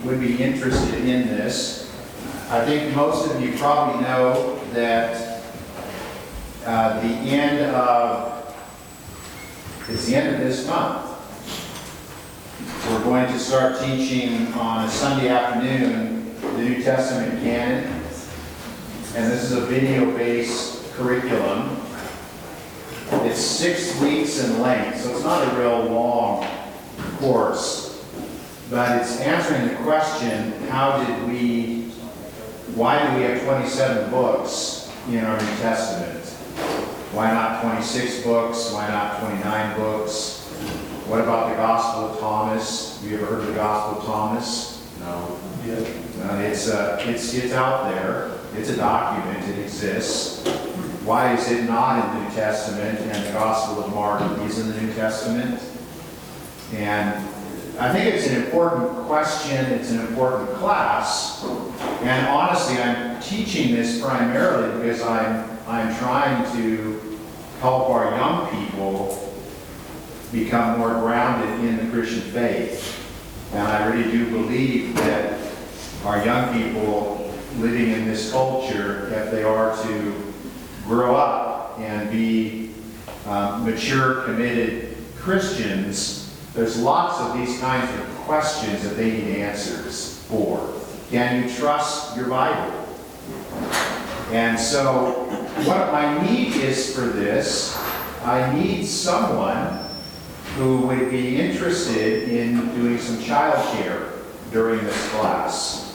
would be interested in this. I think most of you probably know that it's the end of this month. We're going to start teaching on a Sunday afternoon the New Testament canon, and this is a video-based curriculum. It's 6 weeks in length, so it's not a real long course, but it's answering the question, why do we have 27 books in our New Testament? Why not 26 books? Why not 29 books? What about the Gospel of Thomas? Have you ever heard of the Gospel of Thomas? No. Yeah. It's out there. It's a document. It exists. Why is it not in the New Testament? And the Gospel of Mark is in the New Testament. And I think it's an important question. It's an important class. And honestly, I'm teaching this primarily because I'm trying to help our young people become more grounded in the Christian faith. And I really do believe that our young people living in this culture, if they are to grow up and be mature, committed Christians, there's lots of these kinds of questions that they need answers for. Can you trust your Bible? And so what my need is for this, I need someone who would be interested in doing some child care during this class.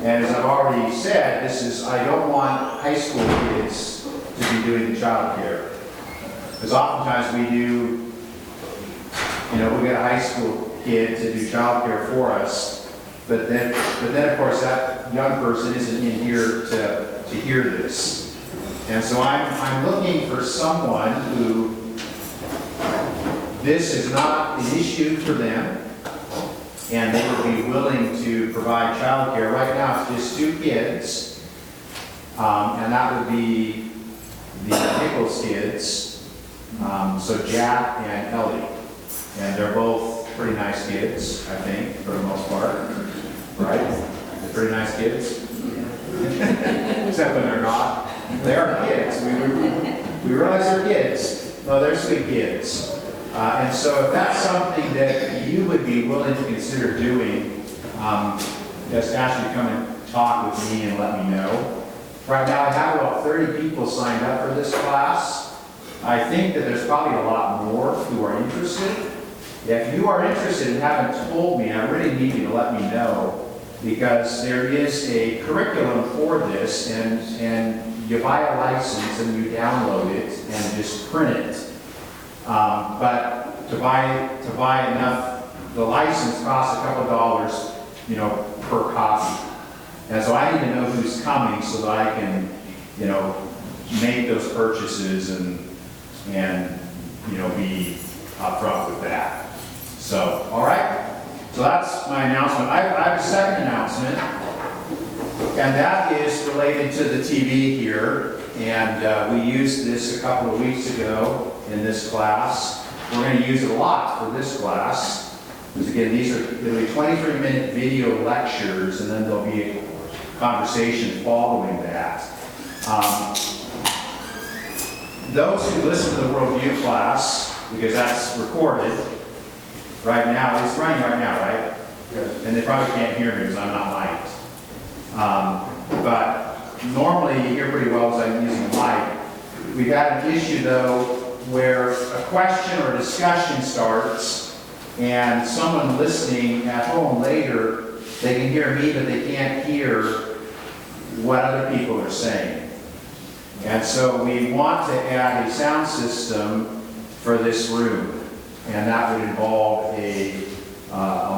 And as I've already said, I don't want high school kids to be doing the child care. Because oftentimes we get a high school kid to do child care for us, but then of course that young person isn't in here to hear this. And so I'm looking for someone who this is not an issue for them, and they would be willing to provide child care. Right now it's just 2 kids, and that would be the Nichols kids, so Jack and Ellie. And they're both pretty nice kids, I think, for the most part. Right? They're pretty nice kids. Except when they're not. They are kids. We realize they're kids. No, they're sweet kids. And so if that's something that you would be willing to consider doing, just ask you to come and talk with me and let me know. Right now I have about 30 people signed up for this class. I think that there's probably a lot more who are interested. If you are interested and haven't told me, I really need you to let me know, because there is a curriculum for this, and you buy a license and you download it and just print it. But to buy enough, the license costs a couple of dollars, per copy. And so I need to know who's coming so that I can, make those purchases and be upfront with that. So, all right. So that's my announcement. I have a second announcement, and that is related to the TV here. And we used this a couple of weeks ago in this class. We're going to use it a lot for this class. Because again, there'll be 23-minute video lectures, and then there'll be a conversation following that. Those who listen to the Worldview class, because that's recorded right now, it's running right now, right? Yes. And they probably can't hear me because I'm not mic'd. But normally you hear pretty well as I'm using a mic. We've had an issue though where a question or discussion starts and someone listening at home later, they can hear me but they can't hear what other people are saying. And so we want to add a sound system for this room, and that would involve a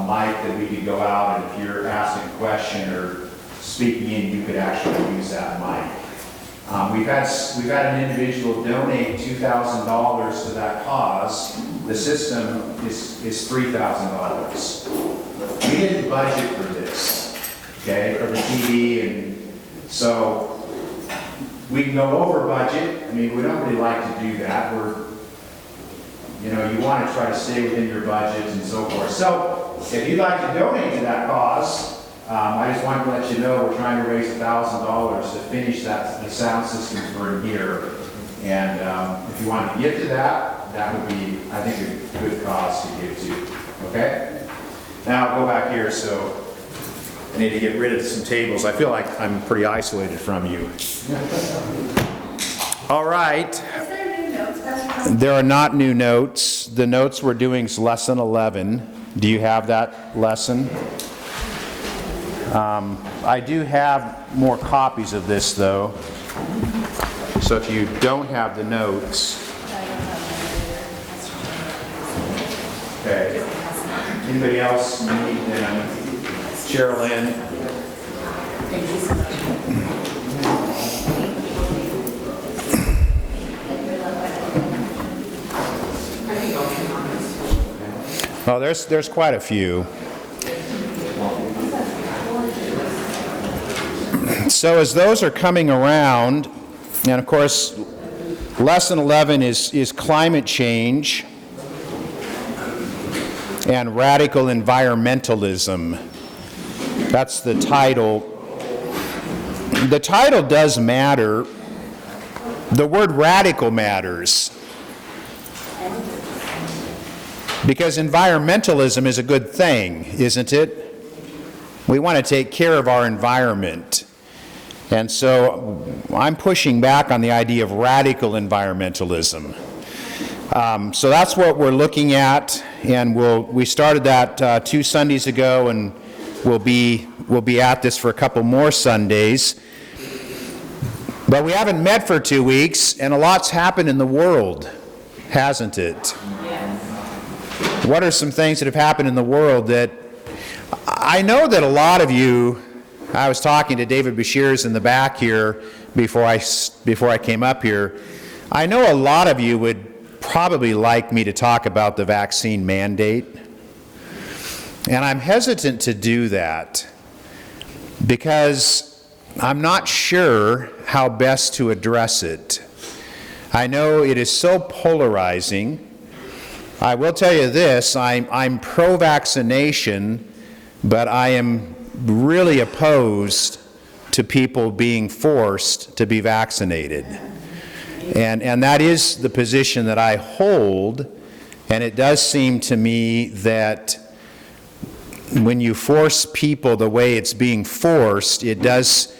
mic that we could go out, and if you're asking a question or speaking in, you could actually use that mic. We've had an individual donate $2,000 to that cause. The system is $3,000. We didn't budget for this, okay, for the TV, and so we can go over budget. I mean, we don't really like to do that. You want to try to stay within your budget and so forth. So if you'd like to donate to that cause, I just wanted to let you know we're trying to raise $1,000 to finish the sound system for here. And if you want to give to that, that would be, I think, a good cause to give to. Okay? Now I'll go back here, so I need to get rid of some tables. I feel like I'm pretty isolated from you. All right. Is there new notes, Pastor? There are not new notes. The notes we're doing is lesson 11. Do you have that lesson? I do have more copies of this, though. So if you don't have the notes, okay. Anybody else need them? Cheryl Lynn. Thank you so much. Oh, there's quite a few. So as those are coming around, and of course, lesson 11 is climate change and radical environmentalism. That's the title. The title does matter. The word radical matters. Because environmentalism is a good thing, isn't it? We want to take care of our environment. And so I'm pushing back on the idea of radical environmentalism. So that's what we're looking at, and we started that 2 Sundays ago, and we'll be at this for a couple more Sundays. But we haven't met for 2 weeks, and a lot's happened in the world, hasn't it? What are some things that have happened in the world that I know that a lot of you, I was talking to David Bashirs in the back here before I came up here. I know a lot of you would probably like me to talk about the vaccine mandate. And I'm hesitant to do that because I'm not sure how best to address it. I know it is so polarizing. I will tell you this, I'm pro-vaccination, but I am really opposed to people being forced to be vaccinated. And that is the position that I hold, and it does seem to me that when you force people the way it's being forced, it does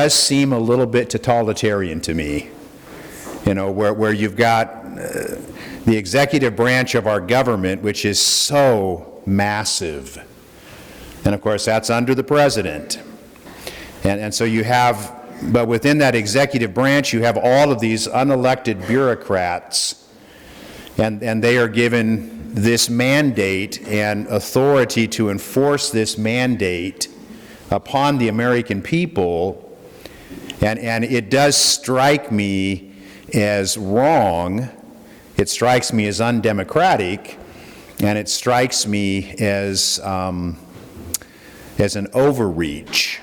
seem a little bit totalitarian to me. You know, where you've got the executive branch of our government, which is so massive. And of course, that's under the president. And so you have, but within that executive branch, you have all of these unelected bureaucrats, and they are given this mandate and authority to enforce this mandate upon the American people. And it does strike me as wrong. It strikes me as undemocratic, and it strikes me as an overreach.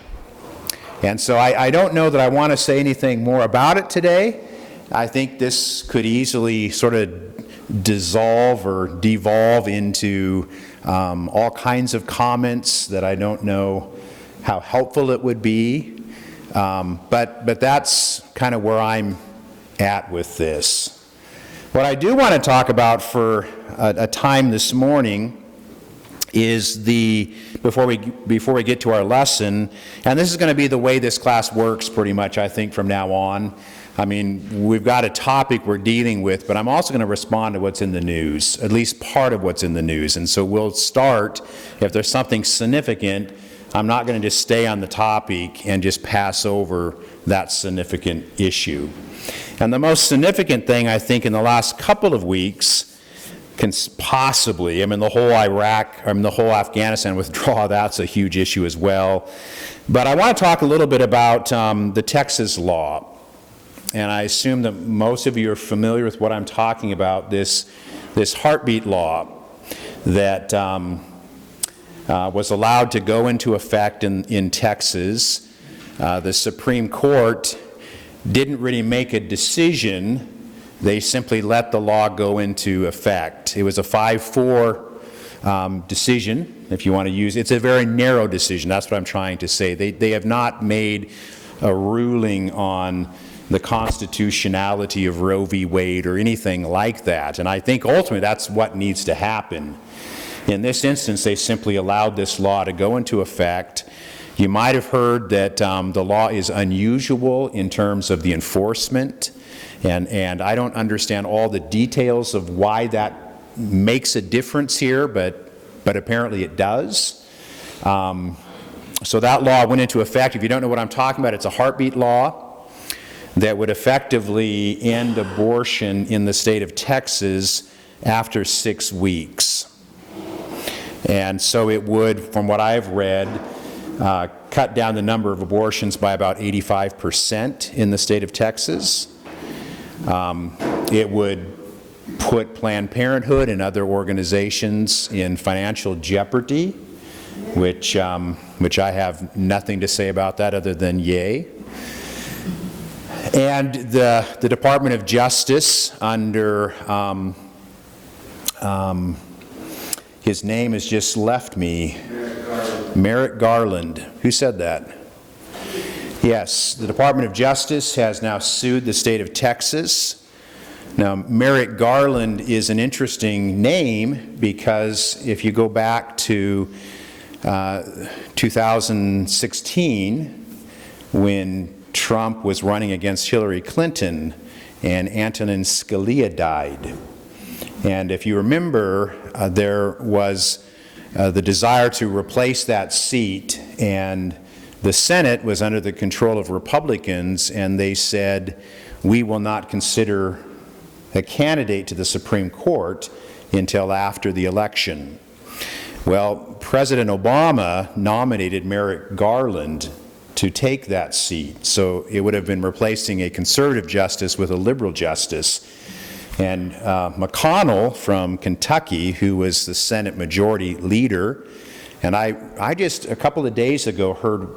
And so I don't know that I want to say anything more about it today. I think this could easily sort of dissolve or devolve into all kinds of comments that I don't know how helpful it would be. But that's kind of where I'm at with this. What I do want to talk about for a time this morning is before we get to our lesson, and this is going to be the way this class works pretty much, I think, from now on. I mean, we've got a topic we're dealing with, but I'm also going to respond to what's in the news, at least part of what's in the news. And so we'll start, if there's something significant, I'm not going to just stay on the topic and just pass over that significant issue. And the most significant thing, I think, in the last couple of weeks can possibly, the whole the whole Afghanistan withdrawal, that's a huge issue as well. But I want to talk a little bit about the Texas law. And I assume that most of you are familiar with what I'm talking about, this heartbeat law that was allowed to go into effect in Texas. The Supreme Court didn't really make a decision. They simply let the law go into effect. It was a 5-4 decision, if you want to use, it's a very narrow decision, that's what I'm trying to say. They have not made a ruling on the constitutionality of Roe v. Wade or anything like that, and I think ultimately that's what needs to happen. In this instance, they simply allowed this law to go into effect. You might have heard that the law is unusual in terms of the enforcement, and I don't understand all the details of why that makes a difference here, but apparently it does. So that law went into effect. If you don't know what I'm talking about, it's a heartbeat law that would effectively end abortion in the state of Texas after 6 weeks. And so it would, from what I've read, cut down the number of abortions by about 85% in the state of Texas. It would put Planned Parenthood and other organizations in financial jeopardy, which I have nothing to say about that other than yay. And the Department of Justice under, his name has just left me, Merrick Garland. Who said that? Yes, the Department of Justice has now sued the state of Texas. Now, Merrick Garland is an interesting name because if you go back to 2016, when Trump was running against Hillary Clinton and Antonin Scalia died. And if you remember, there was the desire to replace that seat, and the Senate was under the control of Republicans, and they said, we will not consider a candidate to the Supreme Court until after the election. Well, President Obama nominated Merrick Garland to take that seat, so it would have been replacing a conservative justice with a liberal justice. And McConnell from Kentucky, who was the Senate Majority Leader, and I just a couple of days ago heard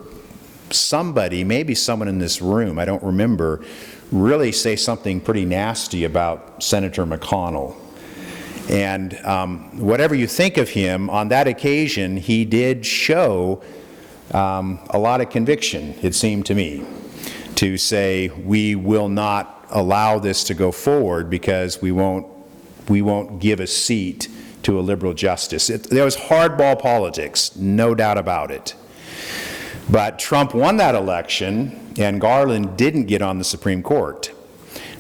somebody, maybe someone in this room, I don't remember, really say something pretty nasty about Senator McConnell. And whatever you think of him, on that occasion, he did show a lot of conviction, it seemed to me, to say we will not allow this to go forward because we won't give a seat to a liberal justice. There was hardball politics, no doubt about it. But Trump won that election, and Garland didn't get on the Supreme Court.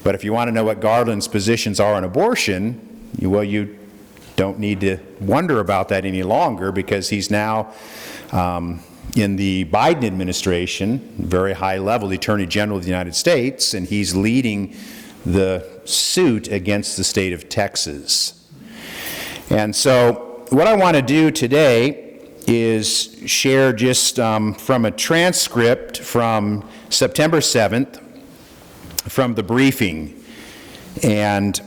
But if you want to know what Garland's positions are on abortion, well, you don't need to wonder about that any longer, because he's now in the Biden administration, very high level, the Attorney General of the United States, and he's leading the suit against the state of Texas. And so what I want to do today is share just from a transcript from September 7th from the briefing. And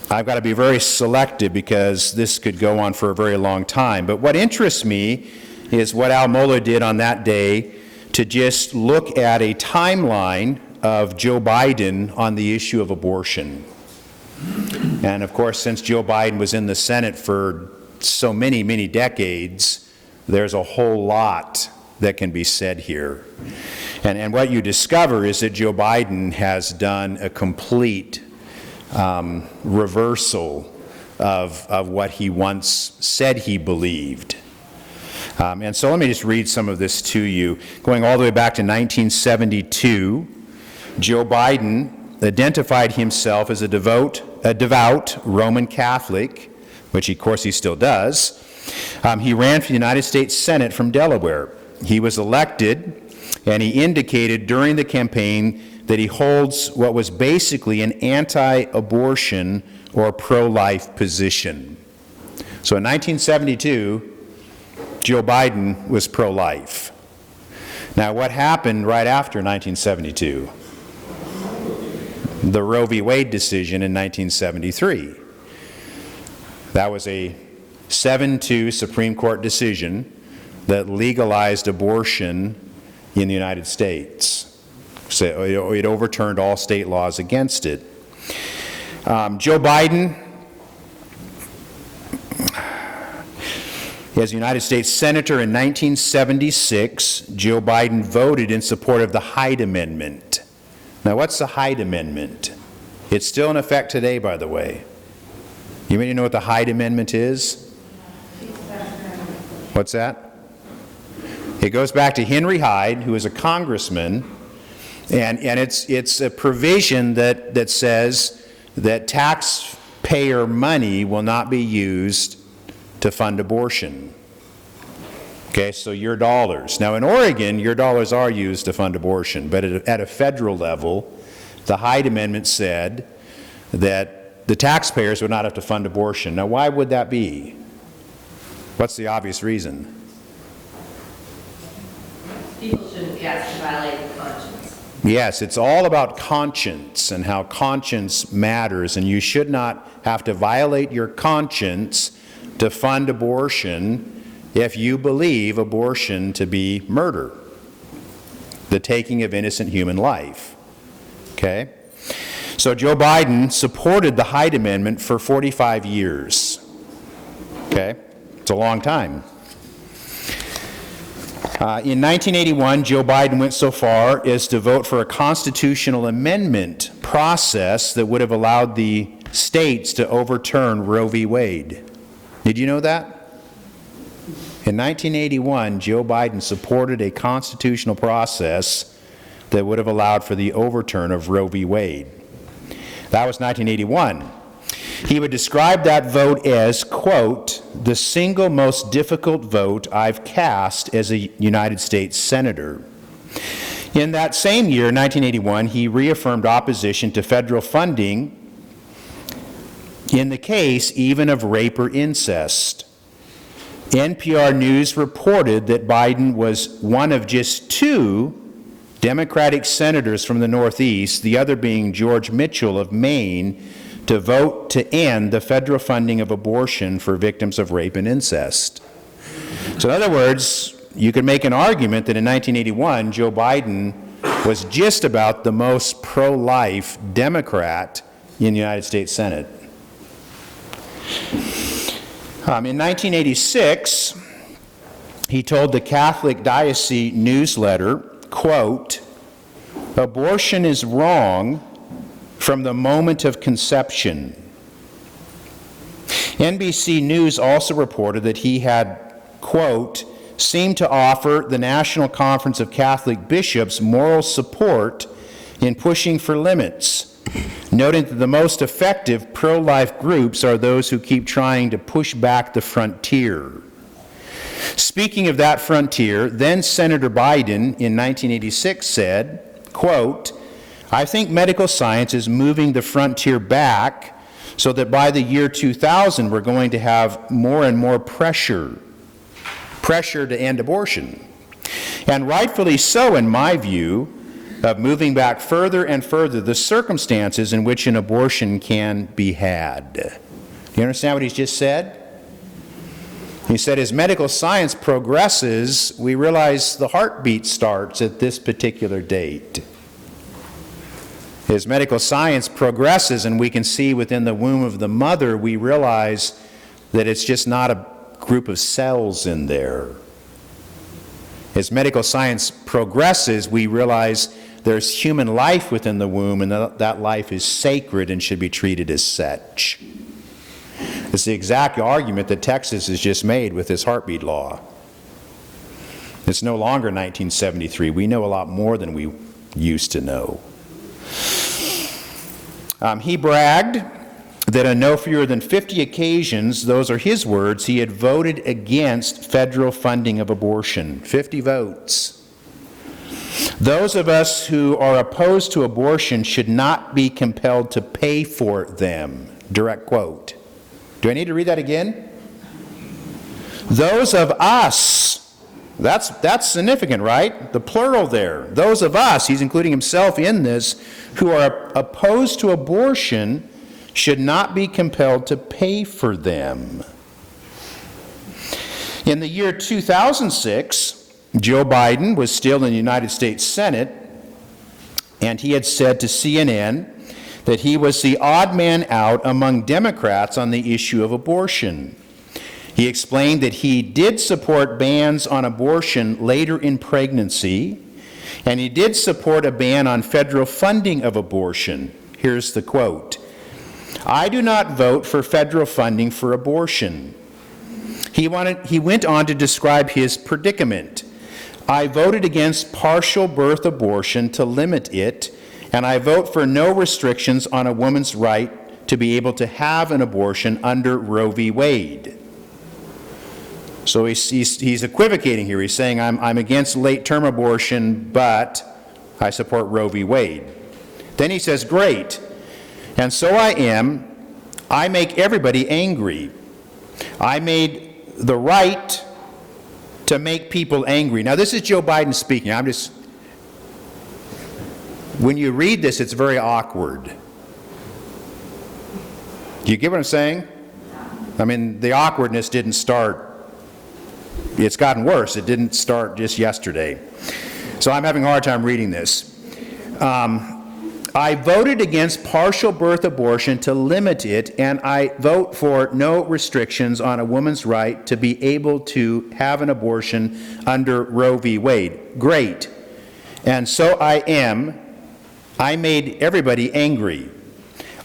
I've got to be very selective because this could go on for a very long time. But what interests me is what Al Mohler did on that day to just look at a timeline of Joe Biden on the issue of abortion. And of course, since Joe Biden was in the Senate for so many, many decades, there's a whole lot that can be said here. And what you discover is that Joe Biden has done a complete reversal of what he once said he believed. And so let me just read some of this to you. Going all the way back to 1972, Joe Biden identified himself as a devout Roman Catholic, which of course he still does. He ran for the United States Senate from Delaware. He was elected, and he indicated during the campaign that he holds what was basically an anti-abortion or pro-life position. So in 1972, Joe Biden was pro-life. Now, what happened right after 1972? The Roe v. Wade decision in 1973. That was a 7-2 Supreme Court decision that legalized abortion in the United States. So it overturned all state laws against it. As a United States Senator in 1976, Joe Biden voted in support of the Hyde Amendment. Now, what's the Hyde Amendment? It's still in effect today, by the way. You may know what the Hyde Amendment is? What's that? It goes back to Henry Hyde, who was a congressman, and it's a provision that says that taxpayer money will not be used to fund abortion. Okay, so your dollars. Now in Oregon, your dollars are used to fund abortion, but at a federal level, the Hyde Amendment said that the taxpayers would not have to fund abortion. Now why would that be? What's the obvious reason? People shouldn't be asked to violate conscience. Yes, it's all about conscience and how conscience matters, and you should not have to violate your conscience to fund abortion if you believe abortion to be murder, the taking of innocent human life. Okay? So Joe Biden supported the Hyde Amendment for 45 years. Okay? It's a long time. In 1981, Joe Biden went so far as to vote for a constitutional amendment process that would have allowed the states to overturn Roe v. Wade. Did you know that? In 1981, Joe Biden supported a constitutional process that would have allowed for the overturn of Roe v. Wade. That was 1981. He would describe that vote as, quote, the single most difficult vote I've cast as a United States Senator. In that same year, 1981, he reaffirmed opposition to federal funding in the case even of rape or incest. NPR News reported that Biden was one of just two Democratic senators from the Northeast, the other being George Mitchell of Maine, to vote to end the federal funding of abortion for victims of rape and incest. So in other words, you could make an argument that in 1981, Joe Biden was just about the most pro-life Democrat in the United States Senate. In 1986, he told the Catholic Diocese newsletter, quote, abortion is wrong from the moment of conception. NBC News also reported that he had, quote, seemed to offer the National Conference of Catholic Bishops moral support in pushing for limits, noting that the most effective pro-life groups are those who keep trying to push back the frontier. Speaking of that frontier, then Senator Biden in 1986 said, quote, I think medical science is moving the frontier back so that by the year 2000 we're going to have more and more pressure to end abortion. And rightfully so, in my view, of moving back further and further the circumstances in which an abortion can be had. Do you understand what he's just said? He said as medical science progresses, we realize the heartbeat starts at this particular date. As medical science progresses and we can see within the womb of the mother, we realize that it's just not a group of cells in there. As medical science progresses, we realize there's human life within the womb, and that life is sacred and should be treated as such. It's the exact argument that Texas has just made with this heartbeat law. It's no longer 1973. We know a lot more than we used to know. He bragged that on no fewer than 50 occasions, those are his words, he had voted against federal funding of abortion. 50 votes. Those of us who are opposed to abortion should not be compelled to pay for them. Direct quote. Do I need to read that again? Those of us. That's significant, right? The plural there. Those of us, he's including himself in this, who are opposed to abortion should not be compelled to pay for them. In the year 2006, Joe Biden was still in the United States Senate, and he had said to CNN that he was the odd man out among Democrats on the issue of abortion. He explained that he did support bans on abortion later in pregnancy, and he did support a ban on federal funding of abortion. Here's the quote: "I do not vote for federal funding for abortion." He went on to describe his predicament. "I voted against partial birth abortion to limit it, and I vote for no restrictions on a woman's right to be able to have an abortion under Roe v. Wade." So he's equivocating here. He's saying, I'm against late-term abortion, but I support Roe v. Wade. Then he says, great, and so I am. I make everybody angry. I made the right to make people angry. Now, this is Joe Biden speaking. When you read this, it's very awkward. Do you get what I'm saying? I mean, the awkwardness didn't start. It's gotten worse. It didn't start just yesterday. So I'm having a hard time reading this. I voted against partial birth abortion to limit it, and I vote for no restrictions on a woman's right to be able to have an abortion under Roe v. Wade. Great. And so I am. I made everybody angry.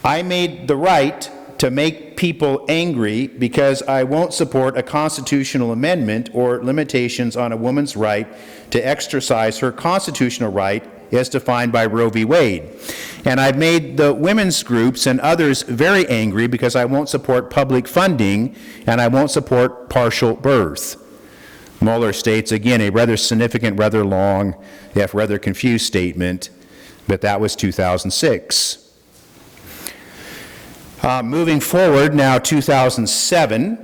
I made the right to make people angry because I won't support a constitutional amendment or limitations on a woman's right to exercise her constitutional right as defined by Roe v. Wade. And I've made the women's groups and others very angry because I won't support public funding and I won't support partial birth. Mueller states, again, a rather significant, rather long, if rather confused statement, but that was 2006. Moving forward, now 2007,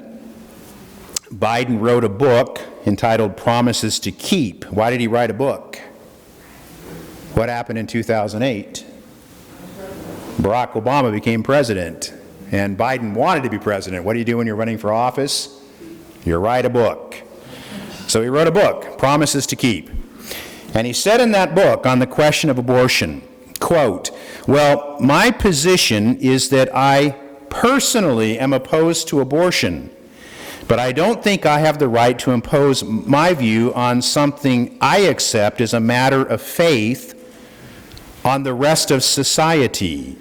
Biden wrote a book entitled Promises to Keep. Why did he write a book? What happened in 2008? Barack Obama became president, and Biden wanted to be president. What do you do when you're running for office? You write a book. So he wrote a book, Promises to Keep. And he said in that book on the question of abortion, quote, "Well, my position is that I personally am opposed to abortion, but I don't think I have the right to impose my view on something I accept as a matter of faith on the rest of society.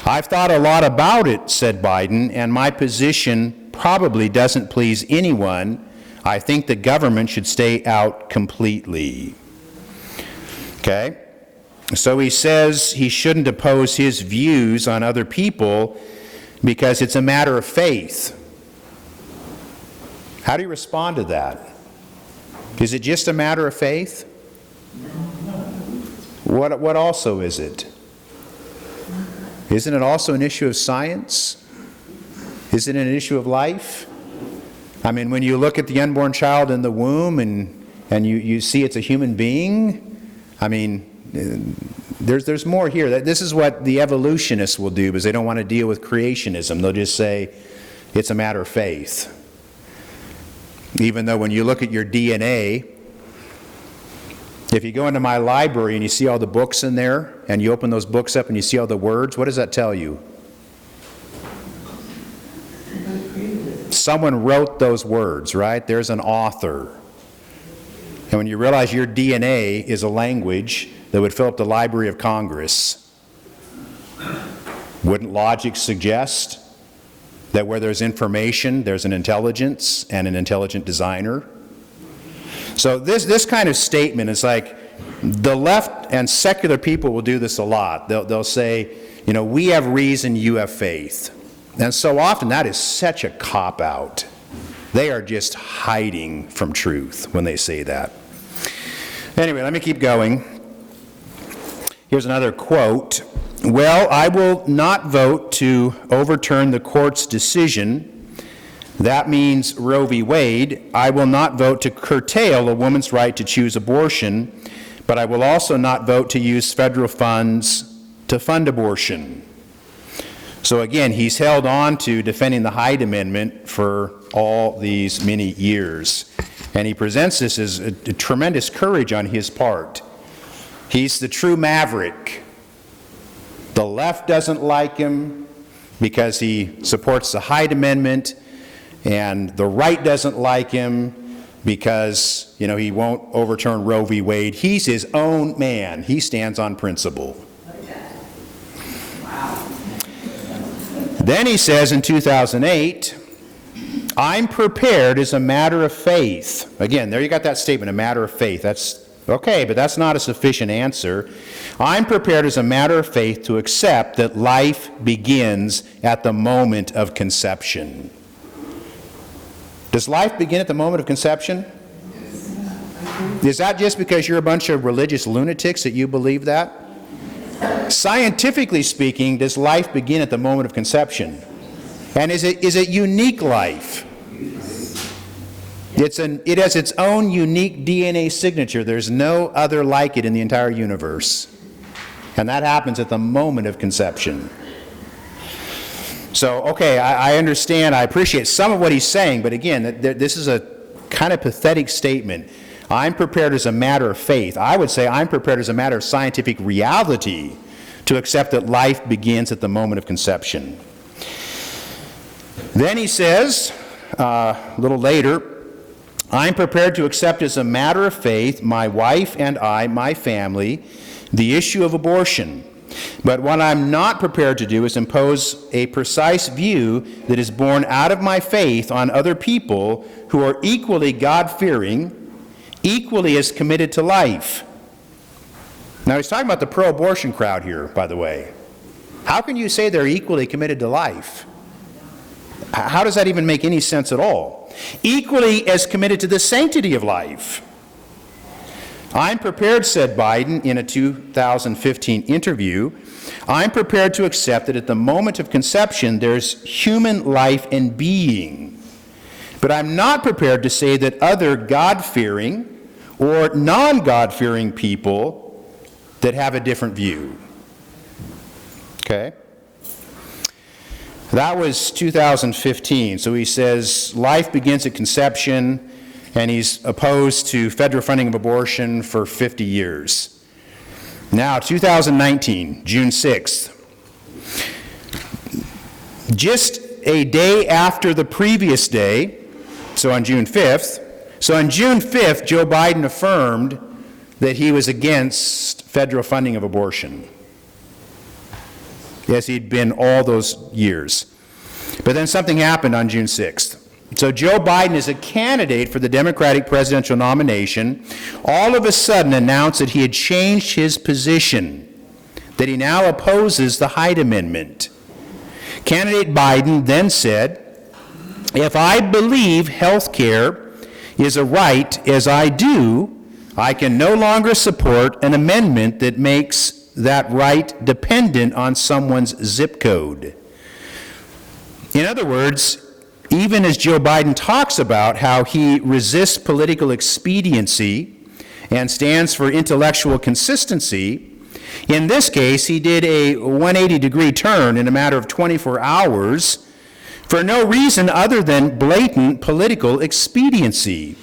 I've thought a lot about it," said Biden, "and my position probably doesn't please anyone. I think the government should stay out completely." Okay? So he says he shouldn't oppose his views on other people because it's a matter of faith. How do you respond to that? Is it just a matter of faith? What also is it? Isn't it also an issue of science? Isn't it an issue of life? I mean, when you look at the unborn child in the womb and you see it's a human being, I mean, there's more here. This is what the evolutionists will do because they don't want to deal with creationism. They'll just say it's a matter of faith. Even though when you look at your DNA, if you go into my library and you see all the books in there, and you open those books up and you see all the words, what does that tell you? Someone wrote those words, right? There's an author. And when you realize your DNA is a language that would fill up the Library of Congress, wouldn't logic suggest that where there's information, there's an intelligence and an intelligent designer? So this kind of statement is like, the left and secular people will do this a lot. They'll say, you know, we have reason, you have faith. And so often that is such a cop-out. They are just hiding from truth when they say that. Anyway, let me keep going. Here's another quote. "Well, I will not vote to overturn the court's decision. That means Roe v. Wade. I will not vote to curtail a woman's right to choose abortion, but I will also not vote to use federal funds to fund abortion." So again, he's held on to defending the Hyde Amendment for all these many years. And he presents this as a tremendous courage on his part. He's the true maverick. The left doesn't like him because he supports the Hyde Amendment, and the right doesn't like him because, he won't overturn Roe v. Wade. He's his own man. He stands on principle. Then he says in 2008, I'm prepared as a matter of faith. Again, there you got that statement, a matter of faith. That's okay, but that's not a sufficient answer. I'm prepared as a matter of faith to accept that life begins at the moment of conception. Does life begin at the moment of conception? Is that just because you're a bunch of religious lunatics that you believe that? Scientifically speaking, does life begin at the moment of conception? And is it unique life? It has its own unique DNA signature. There's no other like it in the entire universe. And that happens at the moment of conception. So, okay, I understand, I appreciate some of what he's saying, but again, this is a kind of pathetic statement. I'm prepared as a matter of faith. I would say I'm prepared as a matter of scientific reality to accept that life begins at the moment of conception. Then he says, a little later, I'm prepared to accept as a matter of faith, my wife and I, my family, the issue of abortion. But what I'm not prepared to do is impose a precise view that is born out of my faith on other people who are equally God-fearing, equally as committed to life. Now, he's talking about the pro-abortion crowd here, by the way. How can you say they're equally committed to life? How does that even make any sense at all? Equally as committed to the sanctity of life. I'm prepared, said Biden in a 2015 interview, I'm prepared to accept that at the moment of conception there's human life and being. But I'm not prepared to say that other God-fearing or non-God-fearing people that have a different view. Okay? That was 2015. So he says life begins at conception, and he's opposed to federal funding of abortion for 50 years. Now, 2019, June 6th. Just a day after the previous day, so on June 5th, Joe Biden affirmed that he was against federal funding of abortion. Yes, he'd been all those years. But then something happened on June 6th. So Joe Biden is a candidate for the Democratic presidential nomination, all of a sudden announced that he had changed his position, that he now opposes the Hyde Amendment. Candidate Biden then said, if I believe health care is a right as I do, I can no longer support an amendment that makes that right dependent on someone's zip code. In other words, even as Joe Biden talks about how he resists political expediency and stands for intellectual consistency, in this case he did a 180-degree turn in a matter of 24 hours for no reason other than blatant political expediency,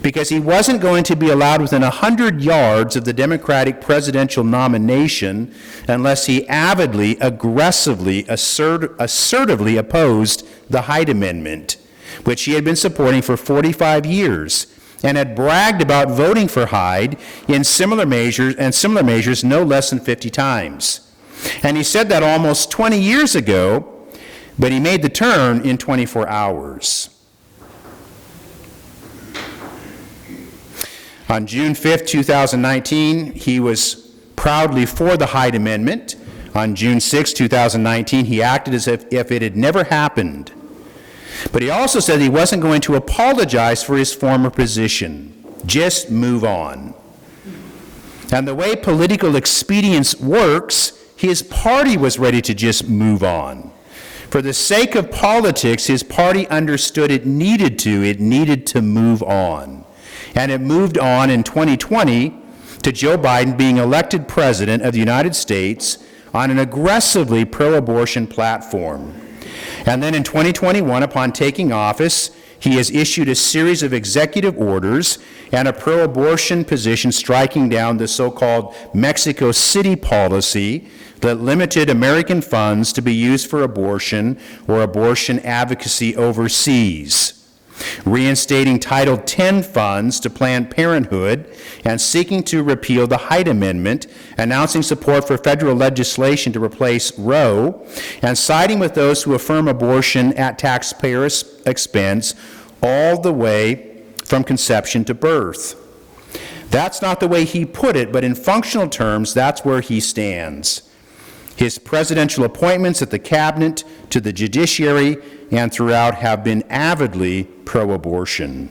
because he wasn't going to be allowed within 100 yards of the Democratic presidential nomination unless he avidly, aggressively, assertively opposed the Hyde Amendment, which he had been supporting for 45 years and had bragged about voting for Hyde in similar measures no less than 50 times. And he said that almost 20 years ago, but he made the turn in 24 hours. On June 5th, 2019, he was proudly for the Hyde Amendment. On June 6, 2019, he acted as if it had never happened. But he also said he wasn't going to apologize for his former position. Just move on. And the way political expedience works, his party was ready to just move on. For the sake of politics, his party understood it needed to move on. And it moved on in 2020 to Joe Biden being elected president of the United States on an aggressively pro-abortion platform. And then in 2021, upon taking office, he has issued a series of executive orders and a pro-abortion position striking down the so-called Mexico City policy that limited American funds to be used for abortion or abortion advocacy overseas, reinstating Title X funds to Planned Parenthood, and seeking to repeal the Hyde Amendment, announcing support for federal legislation to replace Roe, and siding with those who affirm abortion at taxpayer expense all the way from conception to birth. That's not the way he put it, but in functional terms, that's where he stands. His presidential appointments at the cabinet, to the judiciary, and throughout have been avidly pro-abortion.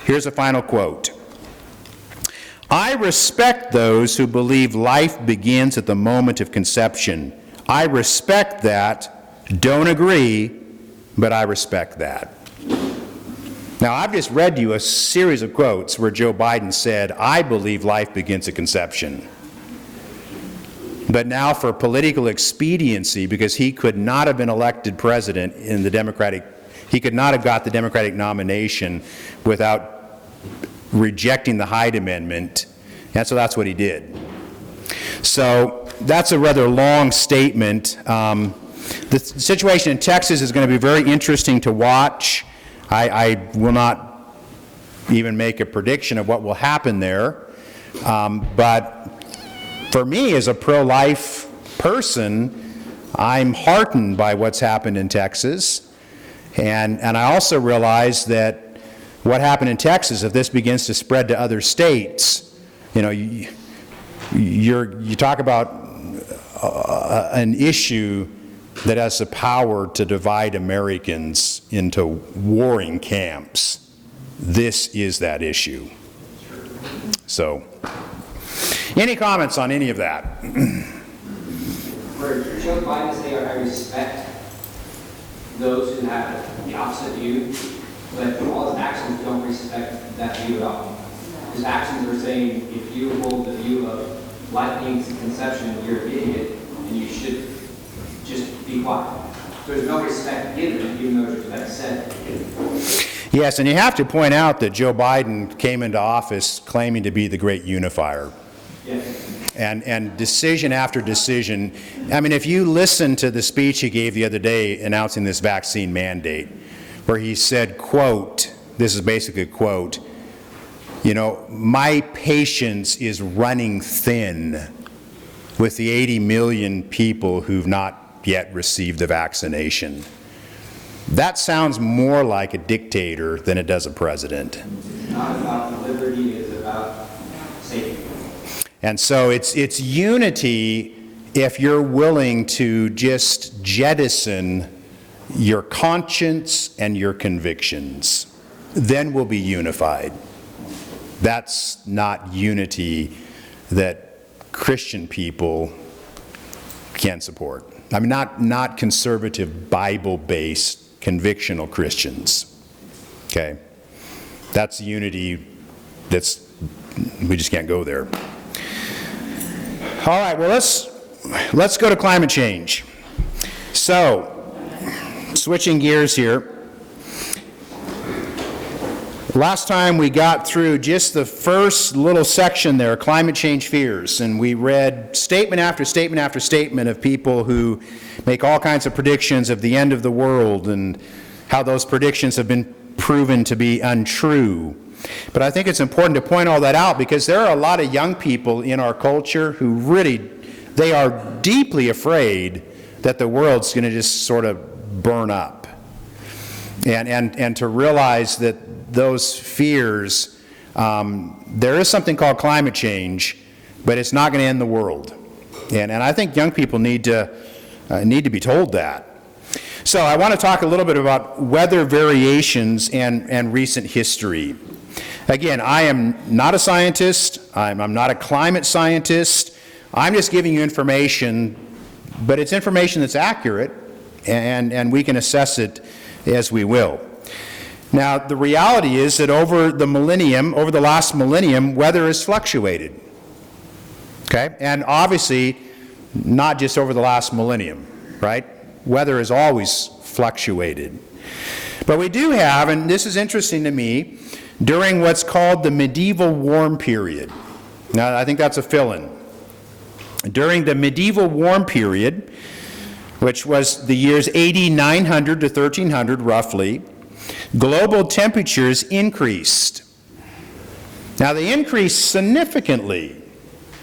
Here's a final quote. I respect those who believe life begins at the moment of conception. I respect that. Don't agree, but I respect that. Now, I've just read you a series of quotes where Joe Biden said, I believe life begins at conception. But now for political expediency, because he could not have been elected president in the Democratic, he could not have got the Democratic nomination without rejecting the Hyde Amendment, and so that's what he did. So that's a rather long statement. The situation in Texas is going to be very interesting to watch. I will not even make a prediction of what will happen there, but for me, as a pro-life person, I'm heartened by what's happened in Texas. And I also realize that what happened in Texas, if this begins to spread to other states, you know, you talk about an issue that has the power to divide Americans into warring camps. This is that issue. So, any comments on any of that? For Joe Biden to say, I respect those who have the opposite view, but all his actions don't respect that view at all. His actions are saying, if you hold the view of life being conception, you're an idiot, and you should just be quiet. So there's no respect given, even though respect said. Yes, and you have to point out that Joe Biden came into office claiming to be the great unifier. Yes. And decision after decision, I mean, if you listen to the speech he gave the other day announcing this vaccine mandate, where he said, quote, this is basically a quote, you know, my patience is running thin with the 80 million people who've not yet received the vaccination. That sounds more like a dictator than it does a president. It's not about liberty, it's about safety. And so it's unity if you're willing to just jettison your conscience and your convictions. Then we'll be unified. That's not unity that Christian people can support. I mean, not conservative, Bible-based, convictional Christians. Okay? That's unity we just can't go there. All right, well, let's go to climate change. So, switching gears here. Last time we got through just the first little section there, climate change fears, and we read statement after statement after statement of people who make all kinds of predictions of the end of the world and how those predictions have been proven to be untrue. But I think it's important to point all that out because there are a lot of young people in our culture who really, they are deeply afraid that the world's going to just sort of burn up. And to realize that those fears, there is something called climate change, but it's not going to end the world. And I think young people need to be told that. So I want to talk a little bit about weather variations and recent history. Again, I am not a scientist. I'm not a climate scientist. I'm just giving you information, but it's information that's accurate, and we can assess it as we will. Now, the reality is that over the last millennium, weather has fluctuated. Okay? And obviously, not just over the last millennium, right? Weather has always fluctuated. But we do have, and this is interesting to me, during what's called the medieval warm period. Now, I think that's a fill-in. During the medieval warm period, which was the years AD 900 to 1300 roughly, global temperatures increased. Now, they increased significantly.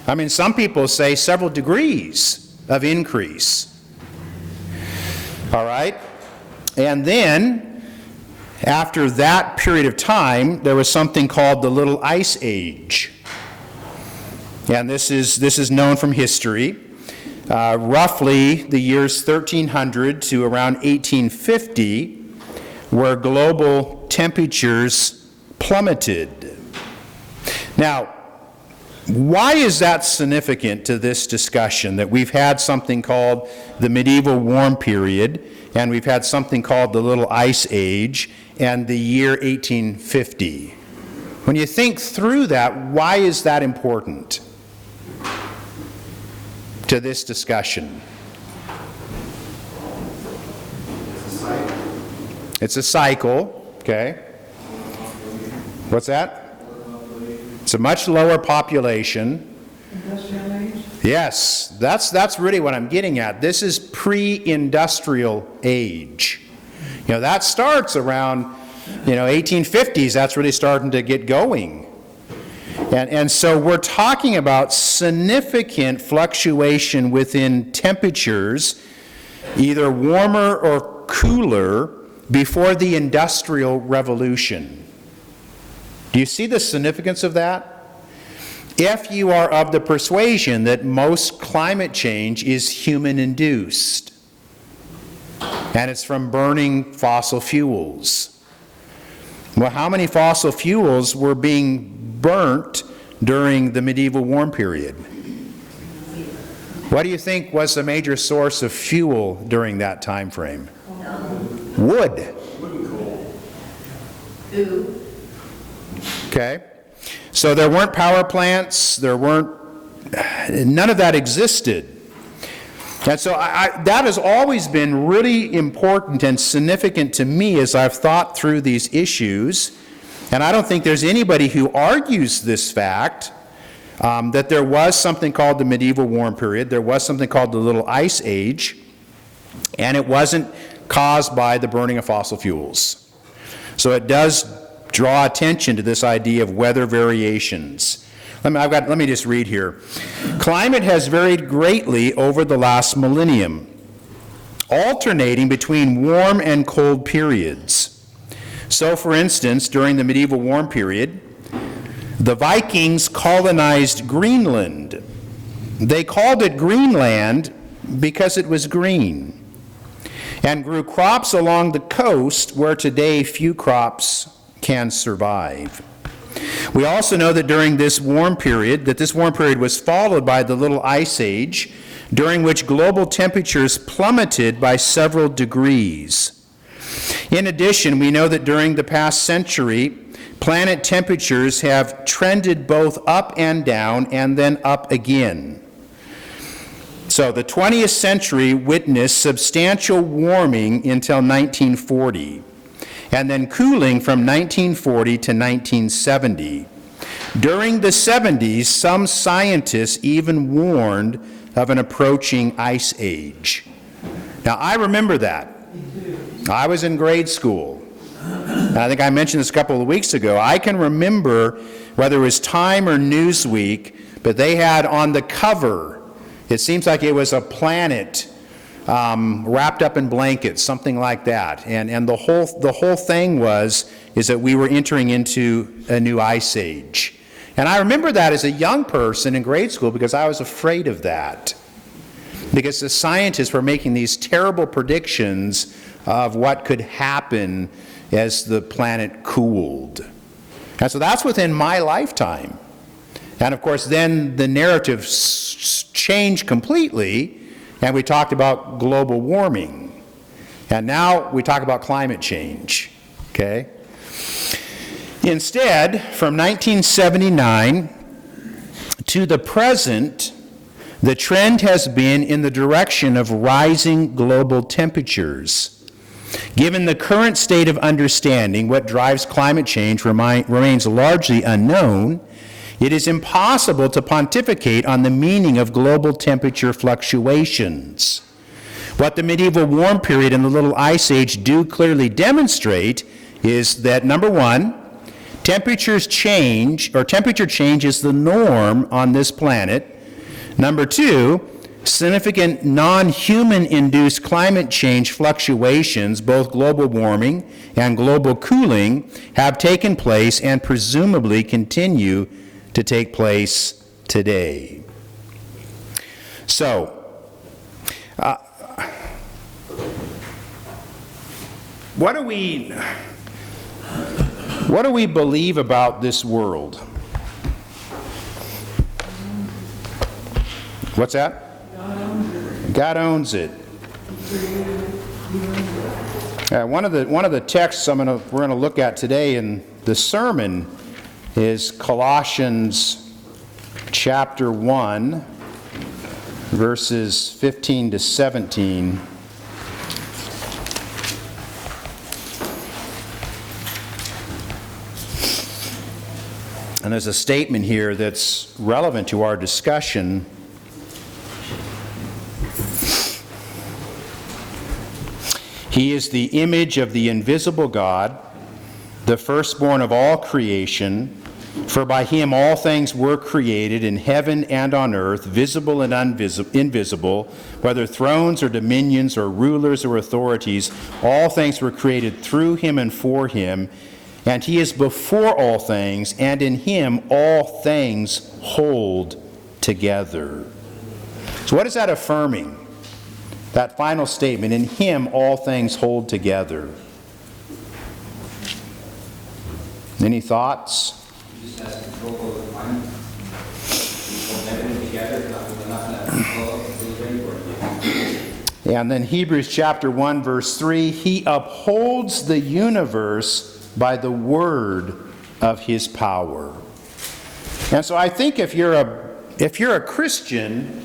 I mean, some people say several degrees of increase. All right? And then, after that period of time, there was something called the Little Ice Age. And this is known from history. Roughly the years 1300 to around 1850, where global temperatures plummeted. Now, why is that significant to this discussion, that we've had something called the medieval warm period, and we've had something called the Little Ice Age, and the year 1850? When you think through that, why is that important to this discussion? It's a cycle, okay? What's that? It's a much lower population. Industrial age? Yes, that's really what I'm getting at. This is pre-industrial age. You know, that starts around, 1850s. That's really starting to get going. And so we're talking about significant fluctuation within temperatures, either warmer or cooler, before the Industrial Revolution. Do you see the significance of that? If you are of the persuasion that most climate change is human-induced, and it's from burning fossil fuels. Well, how many fossil fuels were being burnt during the medieval warm period? What do you think was the major source of fuel during that time frame? Wood. Ooh. Okay? So there weren't power plants, none of that existed. And so that has always been really important and significant to me as I've thought through these issues. And I don't think there's anybody who argues this fact, that there was something called the medieval warm period, there was something called the Little Ice Age, and it wasn't caused by the burning of fossil fuels. So it does draw attention to this idea of weather variations. Let me just read here. Climate has varied greatly over the last millennium, alternating between warm and cold periods. So, for instance, during the medieval warm period, the Vikings colonized Greenland. They called it Greenland because it was green, and grew crops along the coast where today few crops can survive. We also know that during this warm period, was followed by the Little Ice Age, during which global temperatures plummeted by several degrees. In addition, we know that during the past century, planet temperatures have trended both up and down and then up again. So the 20th century witnessed substantial warming until 1940, and then cooling from 1940 to 1970. During the 70s, some scientists even warned of an approaching ice age. Now, I remember that. I was in grade school. I think I mentioned this a couple of weeks ago. I can remember, whether it was Time or Newsweek, but they had on the cover, it seems like it was a planet wrapped up in blankets, something like that. And the whole thing is that we were entering into a new ice age. And I remember that as a young person in grade school because I was afraid of that. Because the scientists were making these terrible predictions of what could happen as the planet cooled. And so that's within my lifetime. And of course, then the narrative changed completely, and we talked about global warming. And now we talk about climate change, okay? Instead, from 1979 to the present, the trend has been in the direction of rising global temperatures. Given the current state of understanding, what drives climate change remains largely unknown. It is impossible to pontificate on the meaning of global temperature fluctuations. What the medieval warm period and the Little Ice Age do clearly demonstrate is that, number one, temperature change is the norm on this planet. Number two, significant non-human induced climate change fluctuations, both global warming and global cooling, have taken place and presumably continue to take place today. So, what do we believe about this world? What's that? God owns it. One of the texts we're going to look at today in the sermon is Colossians chapter 1, verses 15 to 17. And there's a statement here that's relevant to our discussion. He is the image of the invisible God, the firstborn of all creation. For by him all things were created in heaven and on earth, visible and invisible, whether thrones or dominions or rulers or authorities, all things were created through him and for him. And he is before all things, and in him all things hold together. So what is that affirming? That final statement, in him all things hold together. Any thoughts? He just has control over the climate. Hold everything together, nothing that And then Hebrews chapter 1, verse 3, he upholds the universe by the word of his power. And so I think if you're a Christian,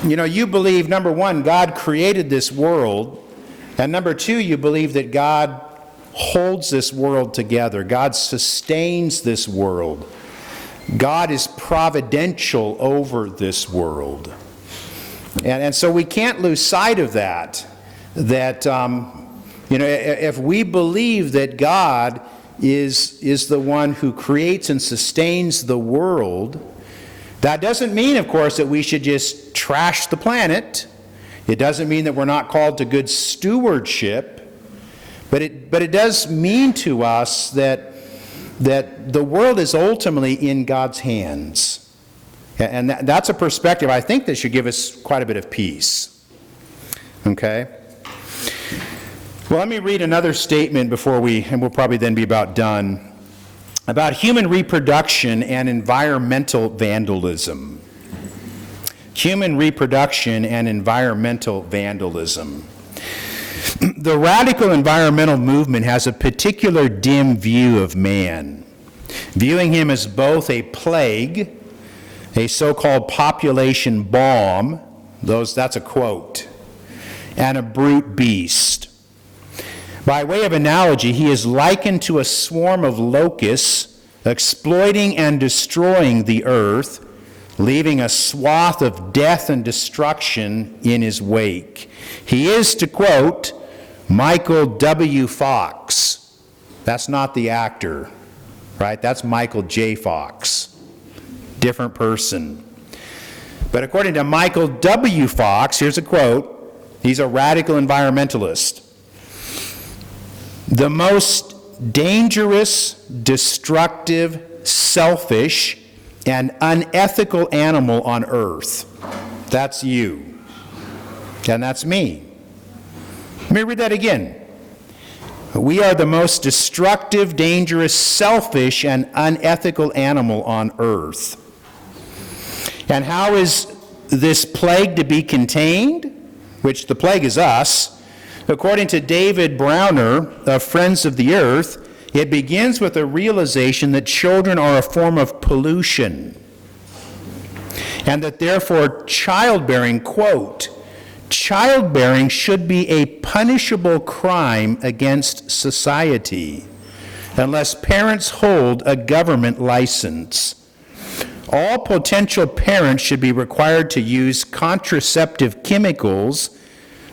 you believe, number one, God created this world, and number two, you believe that God holds this world together. God sustains this world. God is providential over this world. And so we can't lose sight of that if we believe that God is the one who creates and sustains the world, that doesn't mean, of course, that we should just trash the planet. It doesn't mean that we're not called to good stewardship. But it does mean to us that the world is ultimately in God's hands. And that's a perspective, I think, that should give us quite a bit of peace. Okay? Well, let me read another statement and we'll probably then be about done, about human reproduction and environmental vandalism. Human reproduction and environmental vandalism. The radical environmental movement has a particular dim view of man, viewing him as both a plague, a so-called population bomb, that's a quote, and a brute beast. By way of analogy, he is likened to a swarm of locusts exploiting and destroying the earth, leaving a swath of death and destruction in his wake. He is, to quote Michael W. Fox. That's not the actor, right? That's Michael J. Fox. Different person. But according to Michael W. Fox, here's a quote. He's a radical environmentalist. The most dangerous, destructive, selfish, and unethical animal on earth. That's you. And that's me. Let me read that again. We are the most destructive, dangerous, selfish, and unethical animal on earth. And how is this plague to be contained? Which the plague is us. According to David Browner of Friends of the Earth, it begins with a realization that children are a form of pollution, and that therefore childbearing, quote, childbearing should be a punishable crime against society unless parents hold a government license. All potential parents should be required to use contraceptive chemicals,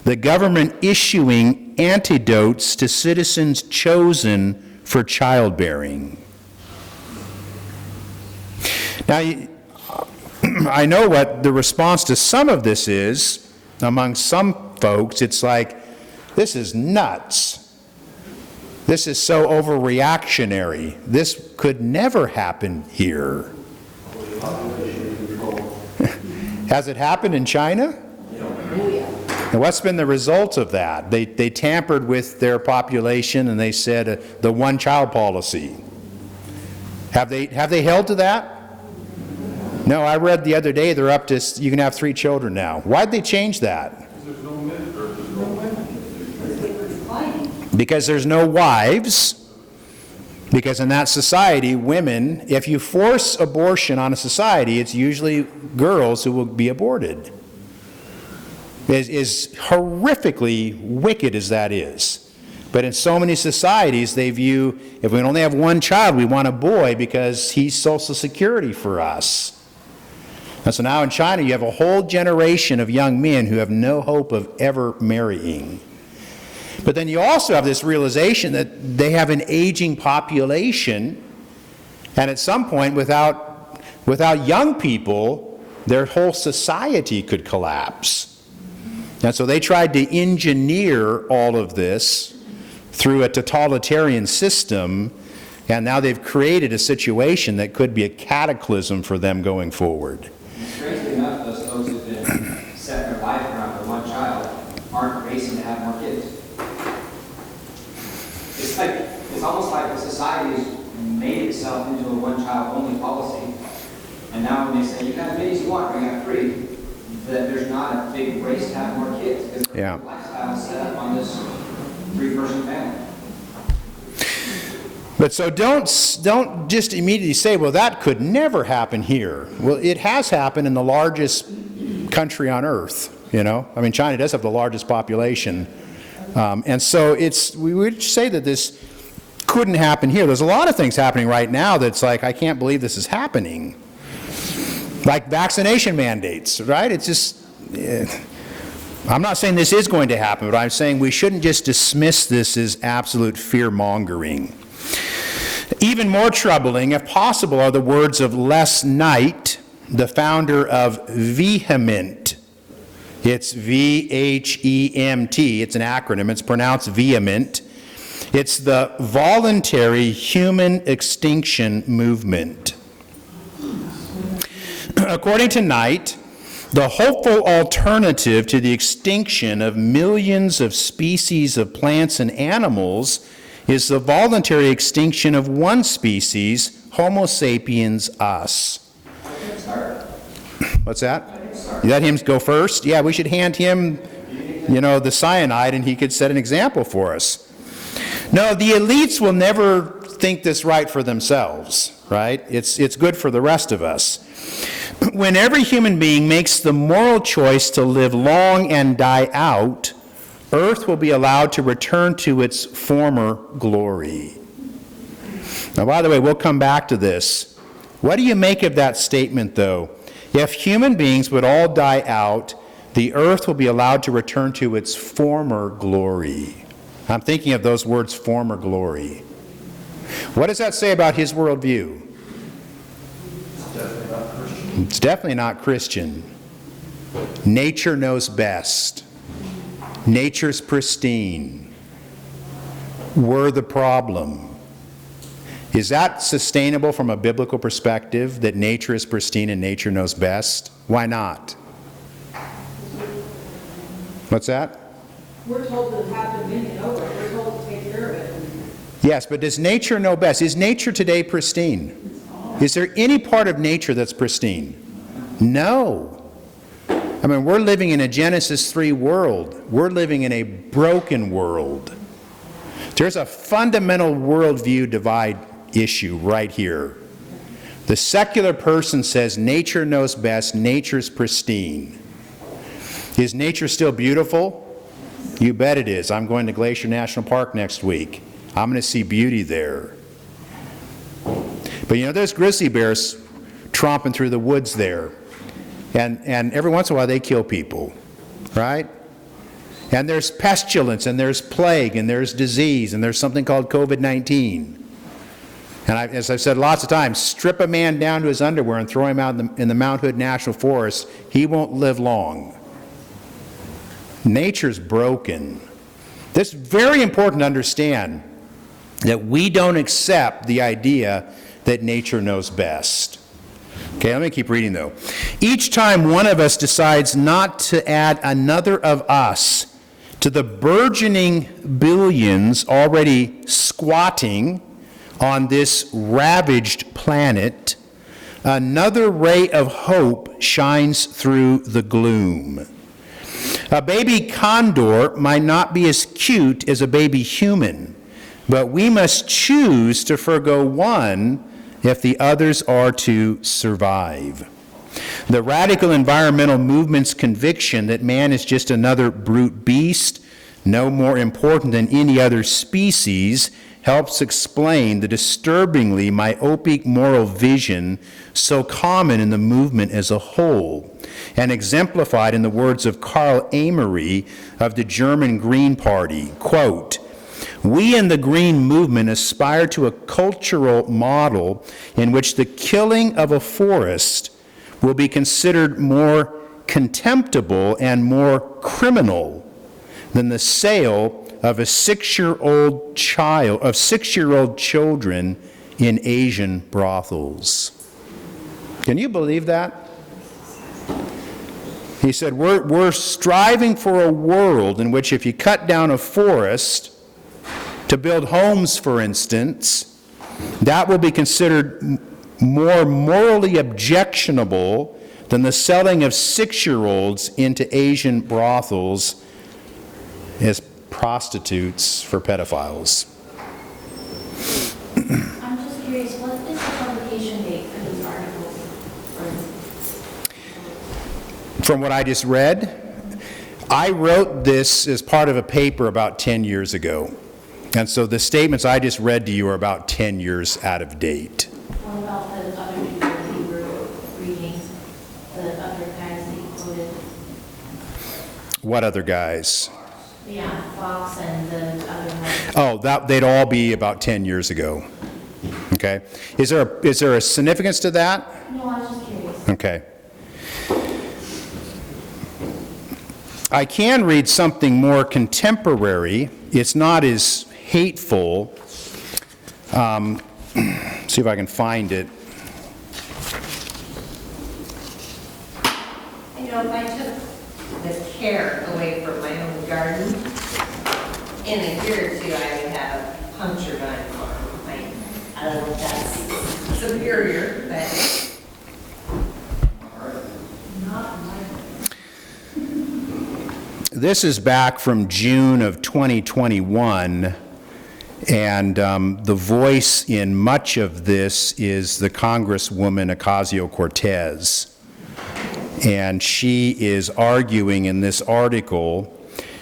the government issuing antidotes to citizens chosen for childbearing. Now, I know what the response to some of this is. Among some folks, it's like, this is nuts. This is so overreactionary. This could never happen here. Has it happened in China? And what's been the result of that? They tampered with their population and they said the one-child policy. Have they held to that? No, I read the other day they're up to, you can have 3 children now. Why'd they change that? Because there's no wives. Because in that society, women, if you force abortion on a society, it's usually girls who will be aborted. As horrifically wicked as that is. But in so many societies, they view, if we only have one child, we want a boy because he's Social Security for us. And so now in China, you have a whole generation of young men who have no hope of ever marrying. But then you also have this realization that they have an aging population, and at some point, without young people, their whole society could collapse. And so they tried to engineer all of this through a totalitarian system, and now they've created a situation that could be a cataclysm for them going forward. Strangely enough, those folks who've been set their life around for one child aren't racing to have more kids. It's almost like the society has made itself into a one-child only policy. And now when they say, you can have as many as you want, we have 3, that there's not a big race to have more kids. Because the lifestyle is set up on this 3-person family. But so don't just immediately say, well, that could never happen here. Well, it has happened in the largest country on earth, you know. I mean, China does have the largest population. And so we would say that this couldn't happen here. There's a lot of things happening right now that's like, I can't believe this is happening. Like vaccination mandates, right? It's just, I'm not saying this is going to happen, but I'm saying we shouldn't just dismiss this as absolute fear-mongering. Even more troubling, if possible, are the words of Les Knight, the founder of Vehement. It's V-H-E-M-T. It's an acronym. It's pronounced vehement. It's the Voluntary Human Extinction Movement. According to Knight, the hopeful alternative to the extinction of millions of species of plants and animals is the voluntary extinction of one species, Homo sapiens us. What's that? You let him go first? Yeah, we should hand him, the cyanide, and he could set an example for us. No, the elites will never think this right for themselves, right? It's good for the rest of us. When every human being makes the moral choice to live long and die out, Earth will be allowed to return to its former glory. Now, by the way, we'll come back to this. What do you make of that statement, though? If human beings would all die out, the earth will be allowed to return to its former glory. I'm thinking of those words, former glory. What does that say about his worldview? It's definitely not Christian. Nature knows best. Nature's pristine. We're the problem. Is that sustainable from a biblical perspective, that nature is pristine and nature knows best? Why not? What's that? We're told to have dominion over it. We're told to take care of it. Yes, but does nature know best? Is nature today pristine? Is there any part of nature that's pristine? No. I mean, we're living in a Genesis 3 world. We're living in a broken world. There's a fundamental worldview divide issue right here. The secular person says nature knows best, nature's pristine. Is nature still beautiful? You bet it is. I'm going to Glacier National Park next week. I'm going to see beauty there. But you know, there's grizzly bears tromping through the woods there. And every once in a while they kill people, right? And there's pestilence, and there's plague, and there's disease, and there's something called COVID-19. And as I've said lots of times, strip a man down to his underwear and throw him out in the Mount Hood National Forest, he won't live long. Nature's broken. This is very important to understand, that we don't accept the idea that nature knows best. Okay, let me keep reading though. Each time one of us decides not to add another of us to the burgeoning billions already squatting on this ravaged planet, another ray of hope shines through the gloom. A baby condor might not be as cute as a baby human, but we must choose to forgo one if the others are to survive. The radical environmental movement's conviction that man is just another brute beast, no more important than any other species, helps explain the disturbingly myopic moral vision so common in the movement as a whole, and exemplified in the words of Karl Amery of the German Green Party, quote, "We in the Green Movement aspire to a cultural model in which the killing of a forest will be considered more contemptible and more criminal than the sale of a 6-year-old children in Asian brothels." Can you believe that? He said, we're striving for a world in which if you cut down a forest to build homes, for instance, that will be considered more morally objectionable than the selling of 6-year-olds into Asian brothels as prostitutes for pedophiles. I'm just curious, what is the publication date for these articles? From what I just read, I wrote this as part of a paper about 10 years ago. And so the statements I just read to you are about 10 years out of date. What about the other people that you were reading, the other guys that you quoted? What other guys? Yeah, Fox and the other ones. Oh, they'd all be about 10 years ago. Okay? Is there a significance to that? No, I was just curious. Okay. I can read something more contemporary. It's not as hateful. See if I can find it. You know, if I took the care away from my own garden, in a year or two, I would have a puncture vine farm. I don't know if that's superior, but. Not my. This is back from June of 2021, and the voice in much of this is the Congresswoman Ocasio-Cortez. And she is arguing in this article,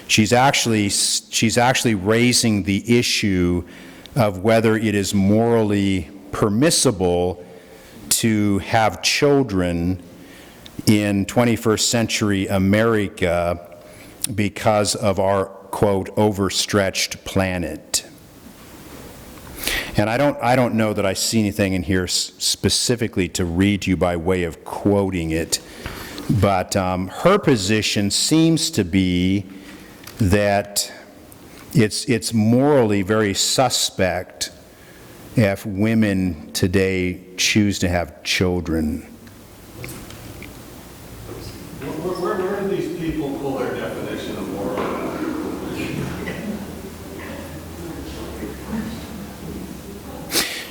she's actually raising the issue of whether it is morally permissible to have children in 21st century America because of our, quote, overstretched planet. And I don't know that I see anything in here specifically to read to you by way of quoting it, but her position seems to be that it's morally very suspect if women today choose to have children. Where do these people pull their definition of moral?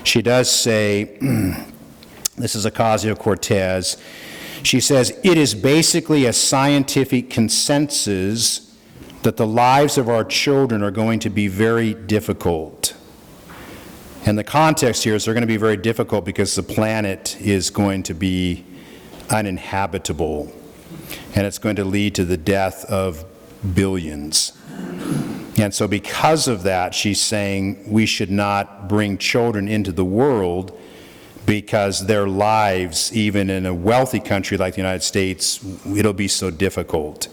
She does say, this is Ocasio-Cortez, she says, "It is basically a scientific consensus that the lives of our children are going to be very difficult." And the context here is they're going to be very difficult because the planet is going to be uninhabitable. and it's going to lead to the death of billions. And so because of that, she's saying we should not bring children into the world because their lives, even in a wealthy country like the United States, it'll be so difficult.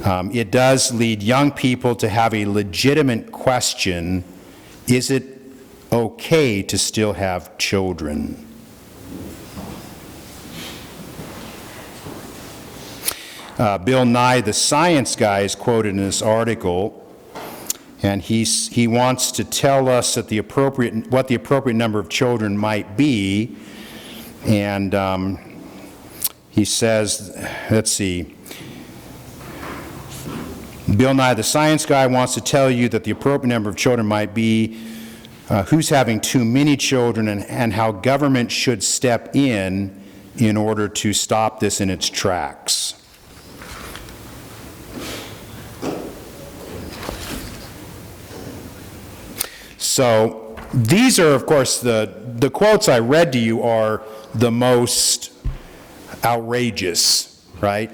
It does lead young people to have a legitimate question, is it okay to still have children? Bill Nye, the science guy, is quoted in this article, and he wants to tell us that what the appropriate number of children might be, and he says, let's see, Bill Nye, the science guy, wants to tell you that the appropriate number of children might be, who's having too many children, and how government should step in order to stop this in its tracks. So these are, of course, the quotes I read to you are the most outrageous, right?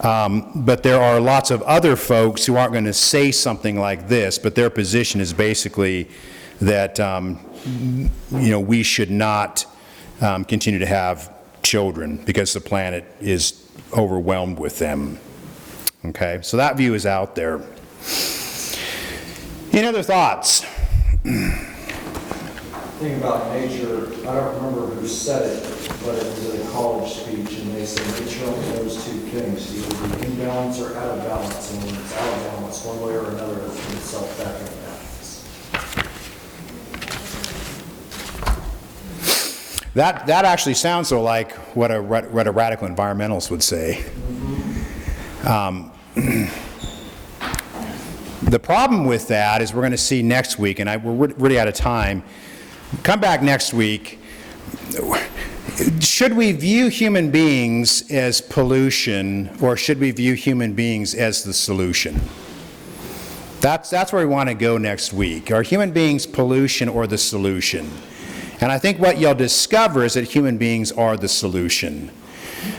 But there are lots of other folks who aren't going to say something like this, but their position is basically that, we should not continue to have children because the planet is overwhelmed with them. Okay, so that view is out there. Any other thoughts? Thing about nature, I don't remember who said it, but it was at a college speech, and they said nature only knows two things, either be in balance or out of balance, and when it's out of balance, one way or another, it's going itself back in balance. That actually sounds so like what a radical environmentalist would say. The problem with that is we're going to see next week, and we're really out of time. Come back next week. Should we view human beings as pollution, or should we view human beings as the solution? That's where we want to go next week. Are human beings pollution or the solution? And I think what you'll discover is that human beings are the solution.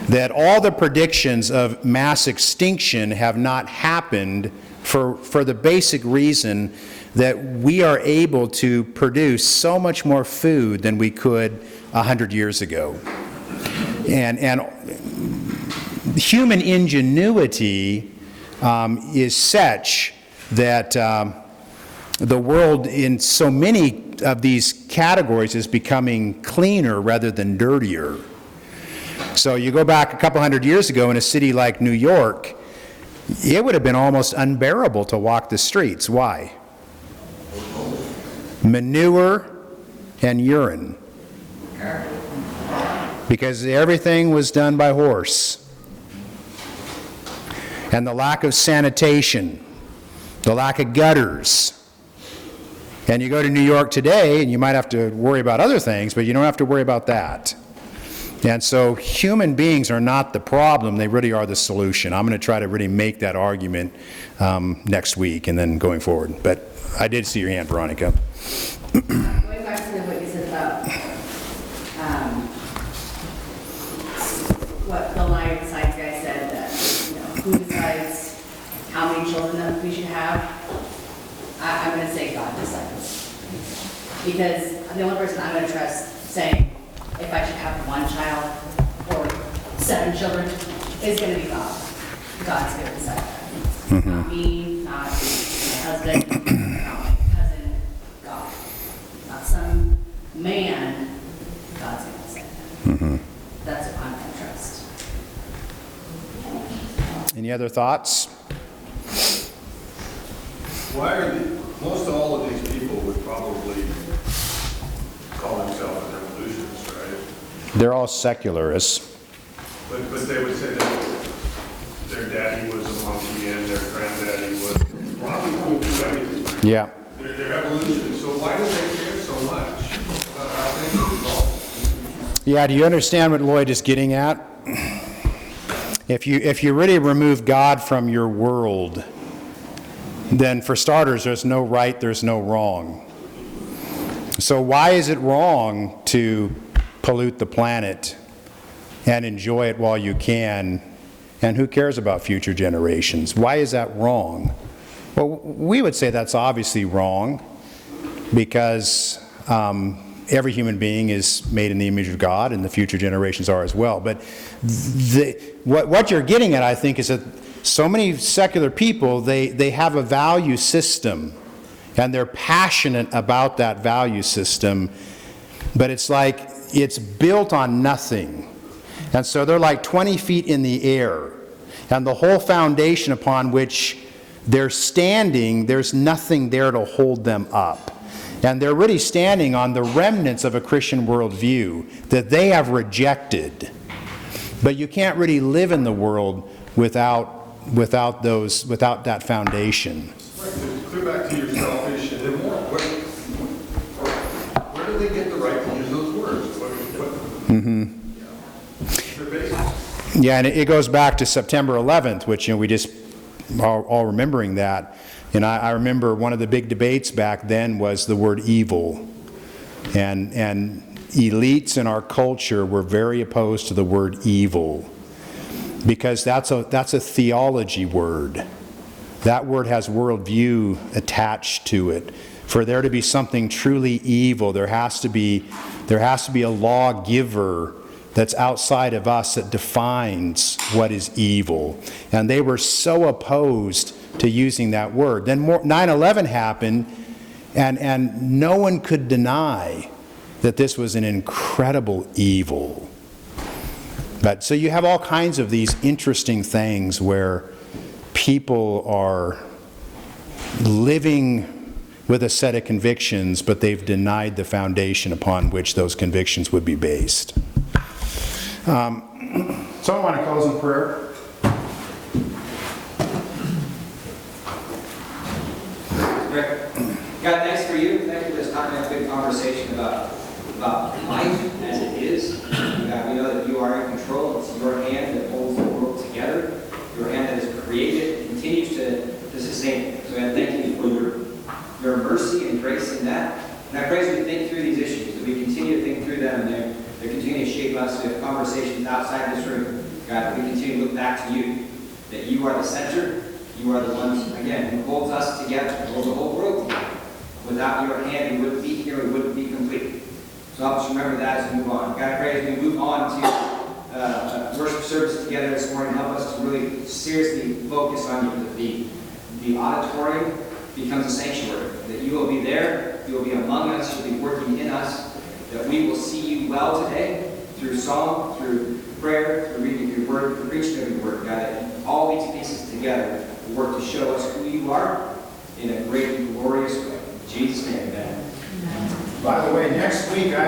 That all the predictions of mass extinction have not happened for the basic reason that we are able to produce so much more food than we could 100 years ago. And human ingenuity is such that the world in so many of these categories is becoming cleaner rather than dirtier. So you go back a couple hundred years ago in a city like New York, it would have been almost unbearable to walk the streets. Why? Manure and urine. Because everything was done by horse. And the lack of sanitation, the lack of gutters. And you go to New York today, and you might have to worry about other things, but you don't have to worry about that. And so human beings are not the problem, they really are the solution. I'm going to try to really make that argument next week and then going forward. But I did see your hand, Veronica. Going back to what you said about what the Lion Science guy said, that who decides how many children that we should have, I'm going to say God decides. Because the only person I'm going to trust saying if I should have one child or 7 children is going to be God. God's going to decide that. Not me, not my husband, not my cousin, God. Not some man, God's going to decide that. That's what I'm going to trust. Any other thoughts? Why are most all of these people would probably call themselves an evolutionist, right? They're all secularists. But they would say that their daddy was a monkey and their granddaddy was probably, I mean, Yeah. they're evolutionists. So why do they care so much about how things evolve? Yeah, do you understand what Lloyd is getting at? If you really remove God from your world, then for starters, there's no right, there's no wrong. So why is it wrong to pollute the planet and enjoy it while you can And who cares about future generations? Why is that wrong? Well, we would say that's obviously wrong because every human being is made in the image of God, and the future generations are as well. But what you're getting at, I think, is that so many secular people, they have a value system, and they're passionate about that value system, but it's like it's built on nothing. And so they're like 20 feet in the air, and the whole foundation upon which they're standing, there's nothing there to hold them up. And they're really standing on the remnants of a Christian worldview that they have rejected. But you can't really live in the world without that foundation. Right, clear back to your selfish and immoral. Where do they get the right to use those words? Their basis. Yeah, and it goes back to September 11th, which we just are all remembering that. And I remember one of the big debates back then was the word evil. And elites in our culture were very opposed to the word evil because that's a theology word. That word has worldview attached to it. For there to be something truly evil, there has to be a lawgiver that's outside of us that defines what is evil. And they were so opposed to using that word. Then 9/11 happened, and no one could deny that this was an incredible evil. But so you have all kinds of these interesting things where people are living with a set of convictions, but they've denied the foundation upon which those convictions would be based. Someone want to close in prayer? God, thanks for you. Thank you for this time and good conversation about life as it is. God, we know that you are in control. It's your hand that holds the world together. Your hand that has created and continues to sustain it. So God, thank you for your mercy and grace in that. And I pray as we think through these issues, that we continue to think through them, and they continue to shape us. We have conversations outside this room. God, that we continue to look back to you, that you are the center. You are the ones, again, who holds us together, holds the whole world together. Without your hand, we wouldn't be here, we wouldn't be complete. So help us remember that as we move on. God, I pray as we move on to worship service together this morning, help us to really seriously focus on you, that the auditorium becomes a sanctuary, that you will be there, you will be among us, you'll be working in us, that we will see you well today through song, through prayer, through reading your word, through preaching of your word. God, that all these pieces together will work to show us who you are in a great and glorious way. In Jesus' name, amen. By the way, next week,